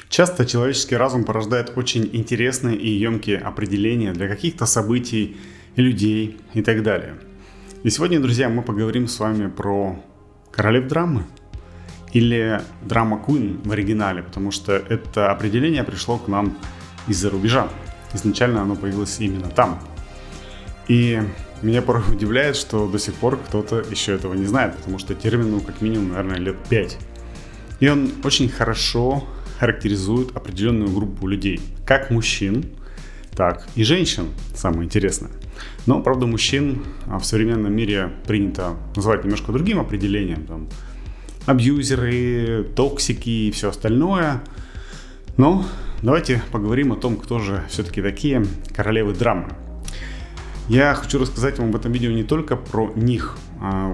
Часто человеческий разум порождает очень интересные и емкие определения для каких-то событий, людей и так далее. И сегодня, друзья, мы поговорим с вами про королев драмы или драма Queen в оригинале, потому что это определение пришло к нам из-за рубежа. Изначально оно появилось именно там. И меня порой удивляет, что до сих пор кто-то еще этого не знает, потому что термину как минимум, наверное, лет 5. И он очень хорошо характеризует определенную группу людей, как мужчин, так и женщин, самое интересное. Но, правда, мужчин в современном мире принято называть немножко другим определением, там, абьюзеры, токсики и все остальное. Но давайте поговорим о том, кто же все-таки такие королевы драмы. Я хочу рассказать вам в этом видео не только про них.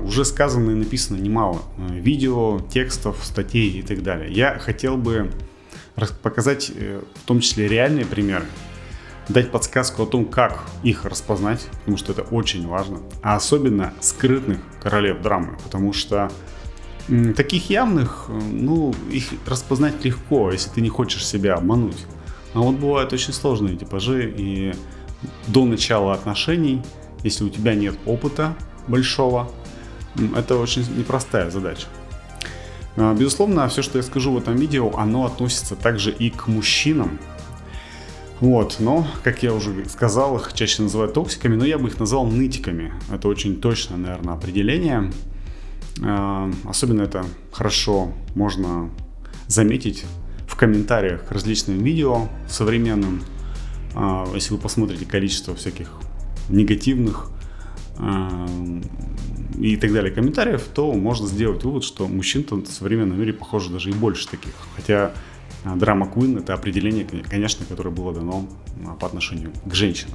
Уже сказано и написано немало видео, текстов, статей и так далее. Я хотел бы показать в том числе реальные примеры, дать подсказку о том, как их распознать, потому что это очень важно. А особенно скрытных королев драмы, потому что таких явных, их распознать легко, если ты не хочешь себя обмануть. А вот бывают очень сложные типажи, и до начала отношений, если у тебя нет опыта большого, это очень непростая задача. Безусловно, все, что я скажу в этом видео, оно относится также и к мужчинам. Но, как я уже сказал, их чаще называют токсиками, но я бы их назвал нытиками. Это очень точное, наверное, определение. Особенно это хорошо можно заметить в комментариях к различным видео современным. Если вы посмотрите количество всяких негативных и так далее комментариев, то можно сделать вывод, что мужчин-то в современном мире, похоже, даже и больше таких. Хотя драма Queen — это определение, конечно, которое было дано по отношению к женщинам.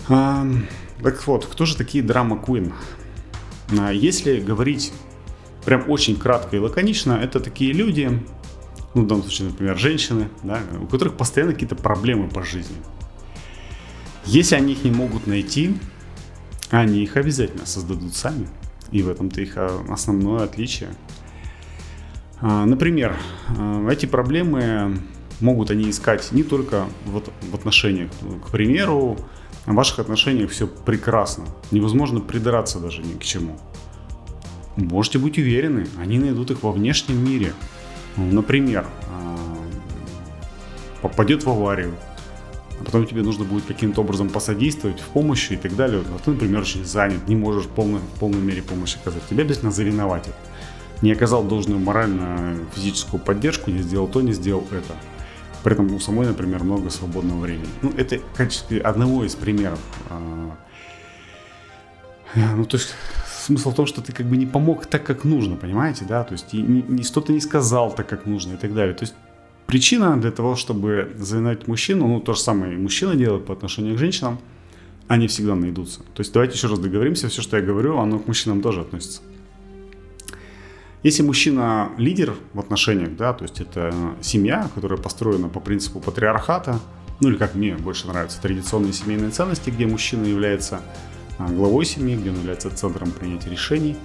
Так вот, кто же такие драма Queen? Если говорить прям очень кратко и лаконично, это такие люди, в данном случае, например, женщины, да, у которых постоянно какие-то проблемы по жизни. Если они их не могут найти, они их обязательно создадут сами. И в этом-то их основное отличие. Например, эти проблемы могут они искать не только в отношениях. К примеру, в ваших отношениях все прекрасно. Невозможно придраться даже ни к чему. Можете быть уверены, они найдут их во внешнем мире. Например, попадет в аварию, а потом тебе нужно будет каким-то образом посодействовать в помощи и так далее. А ты, например, очень занят, не можешь в полной мере помощь оказать. Тебя обязательно завиноватят. Не оказал должную моральную, физическую поддержку, не сделал то, не сделал это. При этом у самой, например, много свободного времени. Это в качестве одного из примеров. То есть смысл в том, что ты как бы не помог так, как нужно, понимаете, да? То есть что-то не сказал так, как нужно и так далее. То есть причина для того, чтобы завиновать мужчину, то же самое и мужчина делает по отношению к женщинам, они всегда найдутся. То есть давайте еще раз договоримся, все, что я говорю, оно к мужчинам тоже относится. Если мужчина лидер в отношениях, да, то есть это семья, которая построена по принципу патриархата, или как мне больше нравятся традиционные семейные ценности, где мужчина является главой семьи, где он является центром принятия решений,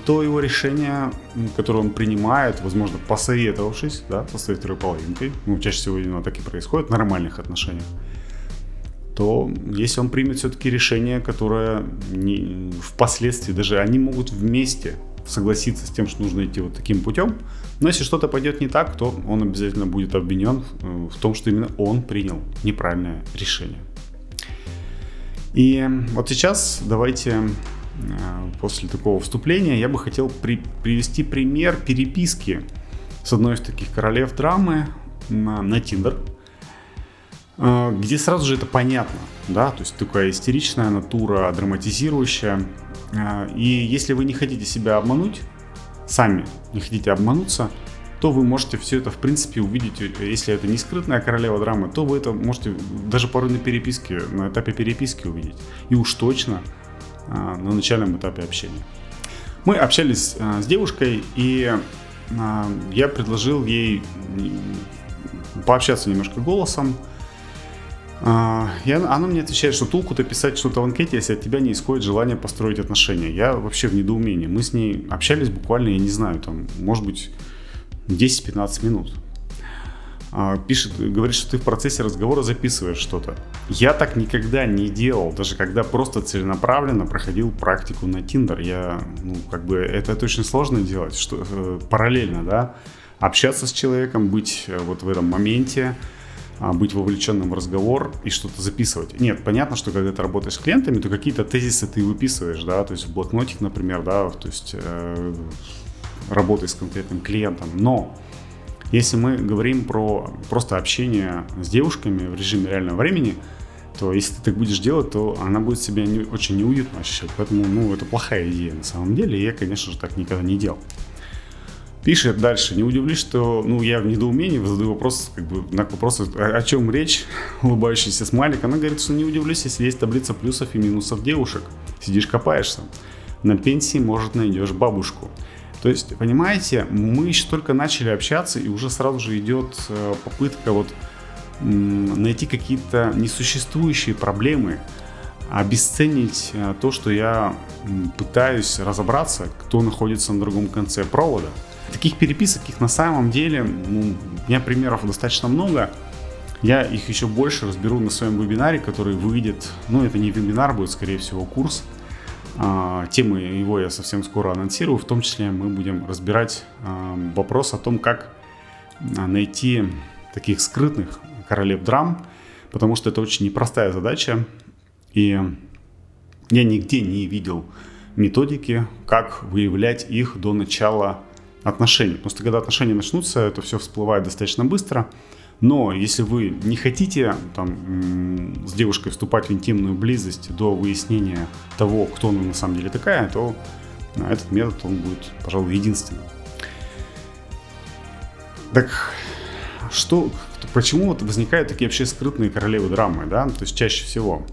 то его решение, которое он принимает, возможно, посоветовавшись, да, со своей второй половинкой, чаще всего именно так и происходит в нормальных отношениях, то если он примет все-таки решение, которое впоследствии даже они могут вместе согласиться с тем, что нужно идти вот таким путем, но если что-то пойдет не так, то он обязательно будет обвинен в том, что именно он принял неправильное решение. И вот сейчас давайте, после такого вступления, я бы хотел привести пример переписки с одной из таких королев драмы на Tinder, где сразу же это понятно, да, то есть такая истеричная натура, драматизирующая. И если вы не хотите себя обмануть, сами не хотите обмануться, то вы можете все это в принципе увидеть. Если это не скрытная королева драмы, то вы это можете даже порой на этапе переписки увидеть. И уж точно на начальном этапе общения. Мы общались с девушкой, и я предложил ей пообщаться немножко голосом. И она мне отвечает, что толку-то писать что-то в анкете, если от тебя не исходит желание построить отношения. Я вообще в недоумении. Мы с ней общались буквально, я не знаю, может быть, 10-15 минут. Говорит, что ты в процессе разговора записываешь что-то. Я так никогда не делал, даже когда просто целенаправленно проходил практику на Tinder. Это очень сложно делать, параллельно, да, общаться с человеком, быть вот в этом моменте, быть вовлеченным в разговор и что-то записывать. Нет, понятно, что когда ты работаешь с клиентами, то какие-то тезисы ты выписываешь, да, то есть в блокнотик, например, да, то есть работой с конкретным клиентом. Но если мы говорим про просто общение с девушками в режиме реального времени, то если ты так будешь делать, то она будет себя очень неуютно ощущать. Поэтому, это плохая идея на самом деле, и я, конечно же, так никогда не делал. Пишет дальше. Не удивлюсь, что, я в недоумении задаю вопрос, на вопрос, о чем речь, улыбающийся смайлик. Она говорит, что не удивлюсь, если есть таблица плюсов и минусов девушек. Сидишь, копаешься. На пенсии, может, найдешь бабушку. То есть, понимаете, мы еще только начали общаться, и уже сразу же идет попытка найти какие-то несуществующие проблемы, обесценить то, что я пытаюсь разобраться, кто находится на другом конце провода. Таких переписок, их на самом деле, у меня примеров достаточно много. Я их еще больше разберу на своем вебинаре, который выйдет, это не вебинар, будет, скорее всего, курс. Темы его я совсем скоро анонсирую. В том числе мы будем разбирать вопрос о том, как найти таких скрытных королев драм, потому что это очень непростая задача. И я нигде не видел методики, как выявлять их до начала отношений. Потому что когда отношения начнутся, это все всплывает достаточно быстро. Но если вы не хотите с девушкой вступать в интимную близость до выяснения того, кто она на самом деле такая, то этот метод, он будет, пожалуй, единственным. Так почему возникают такие вообще скрытные королевы драмы, да? То есть чаще всего.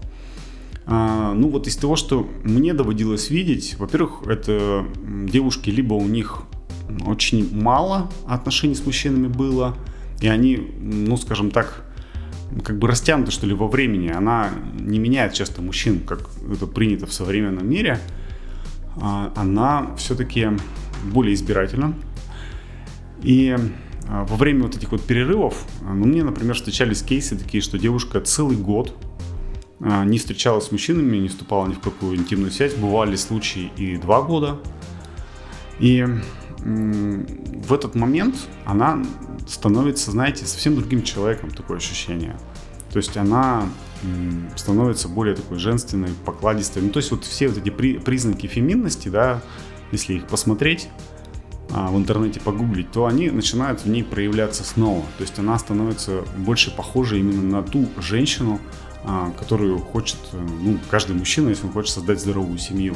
Из того, что мне доводилось видеть, во-первых, это девушки, либо у них очень мало отношений с мужчинами было, и они, скажем так, растянуты, что ли, во времени. Она не меняет часто мужчин, как это принято в современном мире. Она все-таки более избирательна. И во время этих перерывов, мне, например, встречались кейсы такие, что девушка целый год не встречалась с мужчинами, не вступала ни в какую интимную связь. Бывали случаи и 2 года. И в этот момент она становится, совсем другим человеком, такое ощущение. То есть она становится более такой женственной, покладистой. То есть все эти признаки феминности, да, если их посмотреть, в интернете погуглить, то они начинают в ней проявляться снова. То есть она становится больше похожа именно на ту женщину, которую хочет, каждый мужчина, если он хочет создать здоровую семью.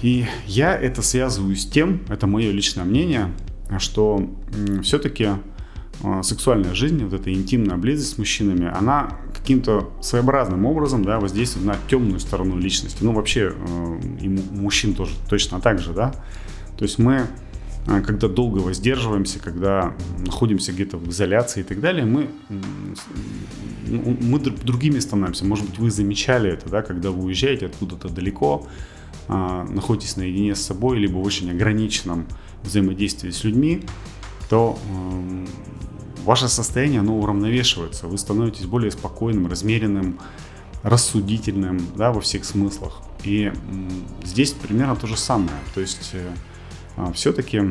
И я это связываю с тем, это мое личное мнение, что все-таки сексуальная жизнь, эта интимная близость с мужчинами, она каким-то своеобразным образом, да, воздействует на темную сторону личности. Вообще, и мужчин тоже точно так же, да. То есть мы, когда долго воздерживаемся, когда находимся где-то в изоляции и так далее, мы другими становимся. Может быть, вы замечали это, да, когда вы уезжаете откуда-то далеко, находитесь наедине с собой, либо в очень ограниченном взаимодействии с людьми, то ваше состояние, оно уравновешивается. Вы становитесь более спокойным, размеренным, рассудительным, да, во всех смыслах. И здесь примерно то же самое. То есть все-таки,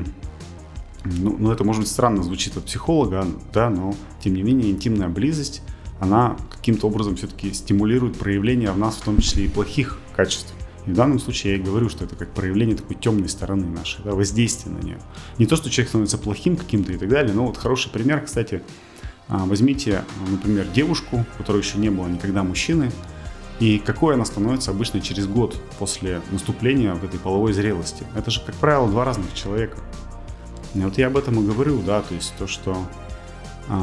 это может быть странно звучит от психолога, да, но тем не менее интимная близость, она каким-то образом все-таки стимулирует проявление в нас, в том числе и плохих качеств. И в данном случае я и говорю, что это как проявление такой темной стороны нашей, да, воздействие на нее. Не то, что человек становится плохим каким-то и так далее, но хороший пример, кстати, возьмите, например, девушку, у которой еще не было никогда мужчины, и какой она становится обычно через год после наступления в этой половой зрелости. Это же, как правило, 2 разных человека. И я об этом и говорю, да, то есть то, что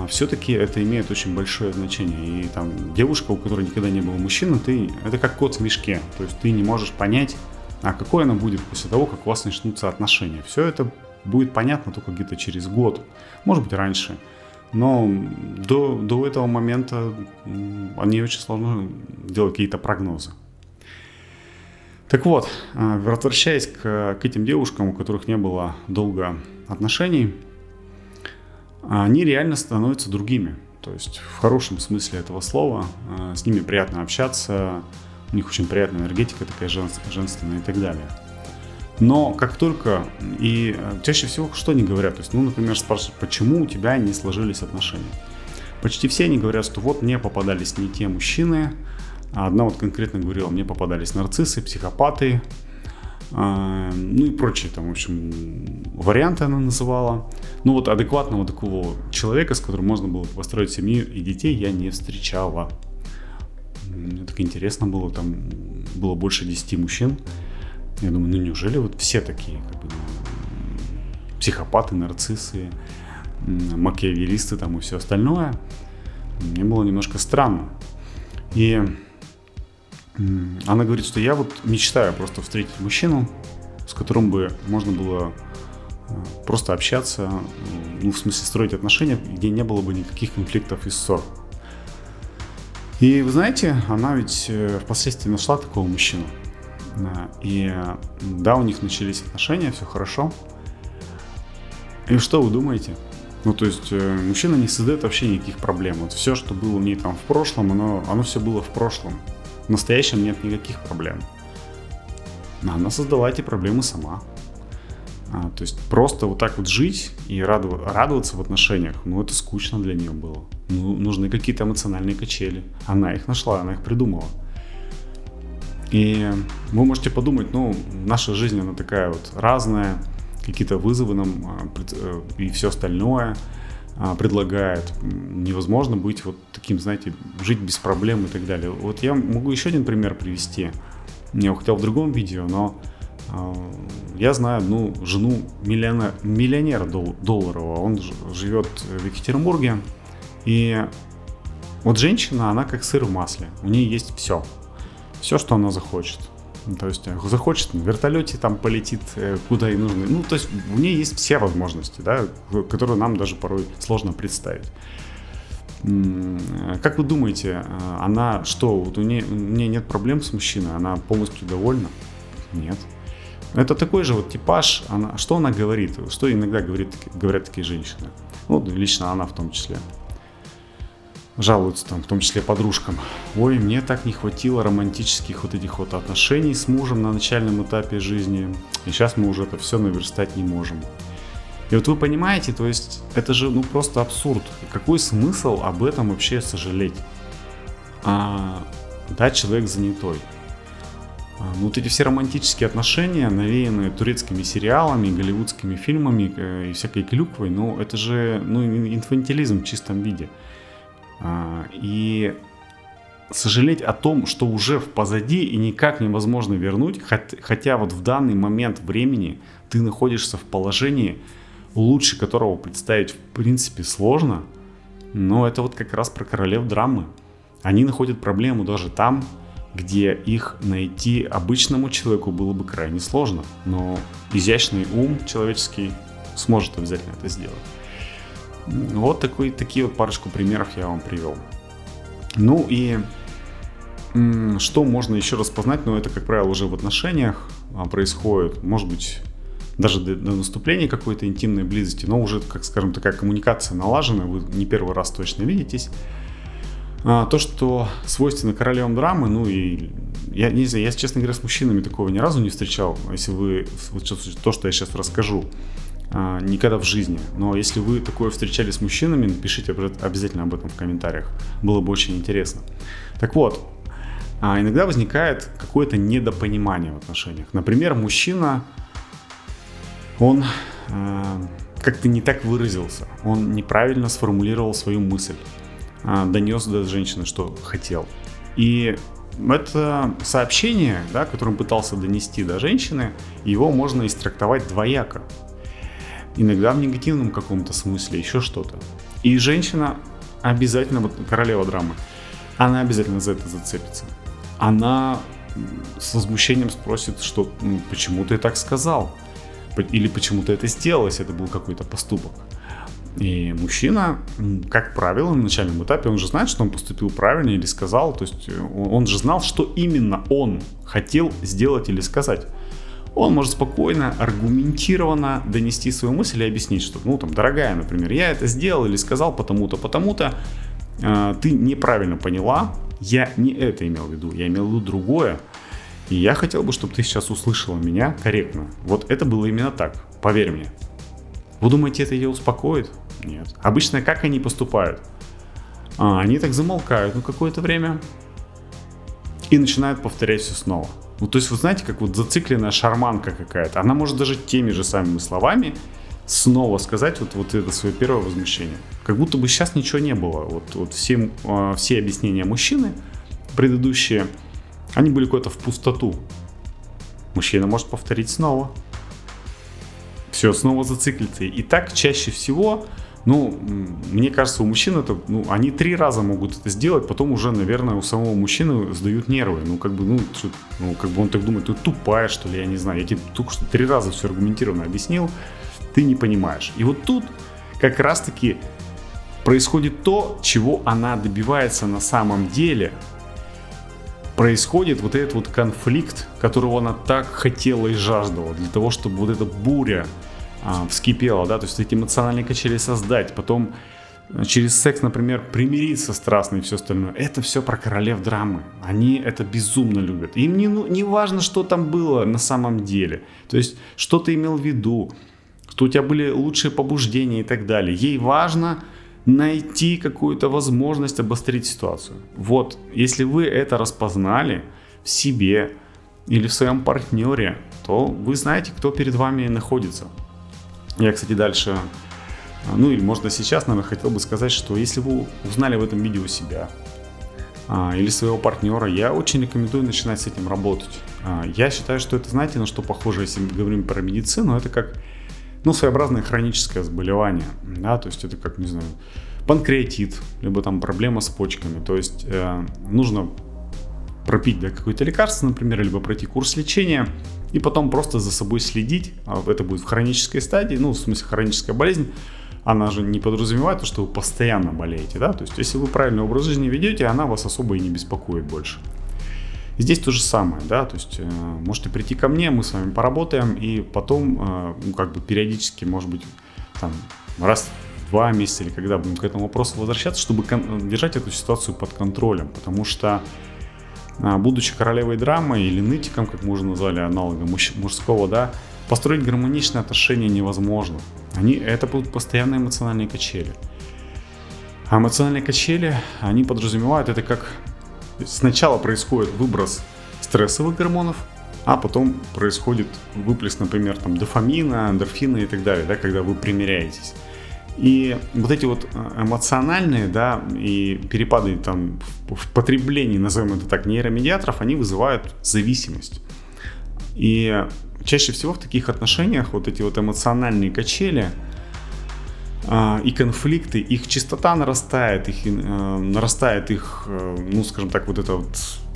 все-таки это имеет очень большое значение. И девушка, у которой никогда не было мужчины, это как кот в мешке. То есть ты не можешь понять, какой она будет после того, как у вас начнутся отношения. Все это будет понятно только где-то через год, может быть раньше. Но до этого момента о ней очень сложно делать какие-то прогнозы. Так вот, возвращаясь к этим девушкам, у которых не было долго отношений, они реально становятся другими. То есть в хорошем смысле этого слова, с ними приятно общаться, у них очень приятная энергетика такая женственная и так далее. Но как только, и чаще всего что они говорят, то есть, например, спрашивают, почему у тебя не сложились отношения. Почти все они говорят, что вот мне попадались не те мужчины, а одна вот конкретно говорила, мне попадались нарциссы, психопаты, и прочие там, в общем, варианты она называла. Вот адекватного такого человека, с которым можно было построить семью и детей, я не встречала. Мне так интересно было, там было больше 10 мужчин. Я думаю, неужели вот все такие, психопаты, нарциссы, макиавеллисты там и все остальное? Мне было немножко странно. И она говорит, что я вот мечтаю просто встретить мужчину, с которым бы можно было просто общаться, в смысле строить отношения, где не было бы никаких конфликтов и ссор. И вы знаете, она ведь впоследствии нашла такого мужчину. И да, у них начались отношения, все хорошо. И что вы думаете? То есть мужчина не создает вообще никаких проблем. Вот все, что было у нее там в прошлом, оно все было в прошлом. В настоящем нет никаких проблем. Она создала эти проблемы сама. То есть просто вот так вот жить и радоваться в отношениях, это скучно для нее было. Нужны какие-то эмоциональные качели. Она их нашла, она их придумала. И вы можете подумать, наша жизнь, она такая вот разная, какие-то вызовы нам и все остальное предлагает. Невозможно быть вот таким, знаете, жить без проблем и так далее. Вот я могу еще один пример привести. Я его хотел в другом видео, но я знаю одну жену миллионера долларового. Он живет в Екатеринбурге. И вот женщина, она как сыр в масле. У нее есть все. Все, что она захочет. То есть захочет на вертолете там полетит куда ей нужно. То есть у нее есть все возможности, да, которые нам даже порой сложно представить. Как вы думаете, она что, вот у нее нет проблем с мужчиной, она полностью довольна? Нет. Это такой же вот типаж. Что она говорит? Что иногда говорят такие женщины? Лично она в том числе. Жалуются там, в том числе подружкам. Ой, мне так не хватило романтических вот этих вот отношений с мужем на начальном этапе жизни. И сейчас мы уже это все наверстать не можем. И вот вы понимаете, то есть это же просто абсурд. Какой смысл об этом вообще сожалеть? Да, человек занятой. Вот эти все романтические отношения, навеянные турецкими сериалами, голливудскими фильмами и всякой клюквой, это же инфантилизм в чистом виде. И сожалеть о том, что уже позади и никак невозможно вернуть, хотя вот в данный момент времени ты находишься в положении, лучше которого представить в принципе сложно, но это вот как раз про королев драмы. Они находят проблему даже там, где их найти обычному человеку было бы крайне сложно, но изящный ум человеческий сможет обязательно это сделать. Вот такие вот парочку примеров я вам привел. И что можно еще распознать, это, как правило, уже в отношениях происходит, может быть, даже до наступления какой-то интимной близости, но уже, как скажем, такая коммуникация налажена, вы не первый раз точно видитесь. То, что свойственно королевам драмы, и я не знаю, я, честно говоря, с мужчинами такого ни разу не встречал, если вы, то, что я сейчас расскажу, никогда в жизни. Но если вы такое встречали с мужчинами, напишите обязательно об этом в комментариях. Было бы очень интересно. Так вот, иногда возникает какое-то недопонимание в отношениях. Например, мужчина, он как-то не так выразился. Он неправильно сформулировал свою мысль. Донес до женщины, что хотел. И это сообщение, которое он пытался донести до женщины, его можно истрактовать двояко. Иногда в негативном каком-то смысле, еще что-то. И женщина обязательно, вот королева драмы, она обязательно за это зацепится. Она с возмущением спросит, что почему ты так сказал? Или почему ты это сделал, если это был какой-то поступок? И мужчина, как правило, на начальном этапе, он же знает, что он поступил правильно или сказал, то есть он же знал, что именно он хотел сделать или сказать. Он может спокойно, аргументированно донести свою мысль и объяснить, что, дорогая, например, я это сделал или сказал потому-то, потому-то, ты неправильно поняла, я не это имел в виду, я имел в виду другое, и я хотел бы, чтобы ты сейчас услышала меня корректно. Вот это было именно так, поверь мне. Вы думаете, это ее успокоит? Нет. Обычно как они поступают? Они так замолкают на какое-то время и начинают повторять все снова. То есть, вы знаете, как зацикленная шарманка какая-то. Она может даже теми же самыми словами снова сказать вот это свое первое возмущение. Как будто бы сейчас ничего не было. Все объяснения мужчины предыдущие, они были куда-то в пустоту. Мужчина может повторить снова. Все, снова зациклится. И так чаще всего, мне кажется, у мужчин это, они 3 раза могут это сделать, потом уже, наверное, у самого мужчины сдают нервы. Он так думает, ты тупая, что ли, я не знаю. Я тебе только что 3 раза все аргументированно объяснил, ты не понимаешь. И вот тут как раз-таки происходит то, чего она добивается на самом деле. Происходит вот этот конфликт, которого она так хотела и жаждала, для того, чтобы вот эта буря вскипела, да, то есть эти эмоциональные качели создать, потом через секс, например, примириться страстно и все остальное. Это все про королев драмы. Они это безумно любят. Им не важно, что там было на самом деле, то есть что ты имел в виду, что у тебя были лучшие побуждения и так далее. Ей важно найти какую-то возможность обострить ситуацию. Вот, если вы это распознали в себе или в своем партнере, то вы знаете, кто перед вами находится. Я, кстати, дальше, или можно сейчас, наверное, хотел бы сказать, что если вы узнали в этом видео себя или своего партнера, я очень рекомендую начинать с этим работать. Я считаю, что это, знаете, на что похоже, если мы говорим про медицину, это как своеобразное хроническое заболевание, да, то есть это как, не знаю, панкреатит, либо там проблема с почками, то есть нужно пропить какое-то лекарство, например, либо пройти курс лечения и потом просто за собой следить, это будет в хронической стадии, в смысле хроническая болезнь, она же не подразумевает то, что вы постоянно болеете, да, то есть если вы правильный образ жизни ведете, она вас особо и не беспокоит больше. Здесь то же самое, да, то есть можете прийти ко мне, мы с вами поработаем, и потом, периодически, может быть, раз в 2 месяца или когда будем к этому вопросу возвращаться, чтобы держать эту ситуацию под контролем, потому что, будучи королевой драмы или нытиком, как мы уже назвали аналогом мужского, да, построить гармоничные отношения невозможно. Это будут постоянные эмоциональные качели. А эмоциональные качели, они подразумевают, это как сначала происходит выброс стрессовых гормонов, а потом происходит выплеск, например, дофамина, эндорфина и так далее, да, когда вы примиряетесь. И вот эти эмоциональные, да, и перепады в потреблении, назовем это так, нейромедиаторов, они вызывают зависимость. И чаще всего в таких отношениях вот эти эмоциональные качели и конфликты, их частота нарастает, нарастает их, скажем так,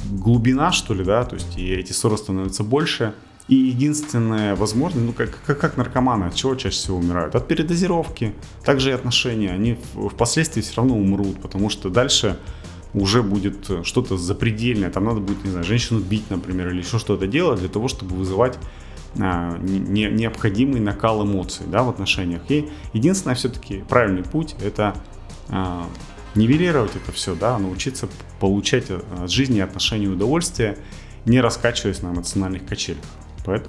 глубина, что ли, да, то есть и эти ссоры становятся больше. И единственное возможное, как наркоманы, от чего чаще всего умирают? От передозировки. Также и отношения, они впоследствии все равно умрут, потому что дальше уже будет что-то запредельное. Там надо будет, не знаю, женщину бить, например, или еще что-то делать для того, чтобы вызывать необходимый накал эмоций, да, в отношениях. И единственное все-таки правильный путь – это нивелировать это все, да, научиться получать от жизни и отношений удовольствие, не раскачиваясь на эмоциональных качелях.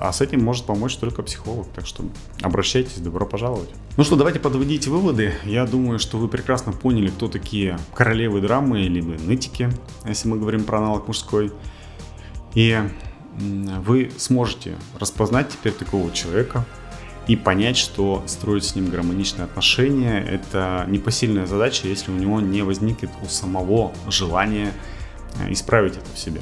А с этим может помочь только психолог, так что обращайтесь, добро пожаловать. Ну что, давайте подводить выводы. Я думаю, что вы прекрасно поняли, кто такие королевы драмы, либо нытики, если мы говорим про аналог мужской. И вы сможете распознать теперь такого человека и понять, что строить с ним гармоничные отношения – это непосильная задача, если у него не возникнет у самого желания исправить это в себе.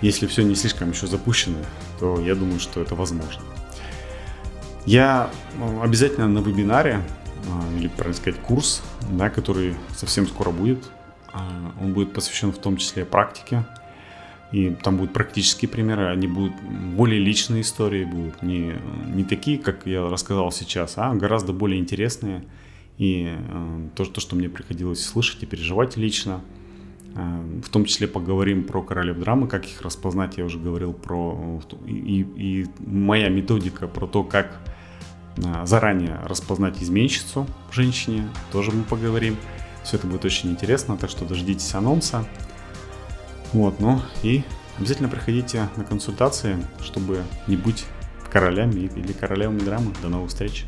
Если все не слишком еще запущено, то я думаю, что это возможно. Я обязательно на вебинаре, или, правильно сказать, курс, да, который совсем скоро будет. Он будет посвящен в том числе практике. И там будут практические примеры, они будут более личные истории, будут не такие, как я рассказал сейчас, а гораздо более интересные и то, что мне приходилось слышать и переживать лично. В том числе поговорим про королев драмы, как их распознать, я уже говорил про... И моя методика про то, как заранее распознать изменщицу в женщине, тоже мы поговорим. Все это будет очень интересно, так что дождитесь анонса. Вот, ну и обязательно приходите на консультации, чтобы не быть королями или королевами драмы. До новых встреч!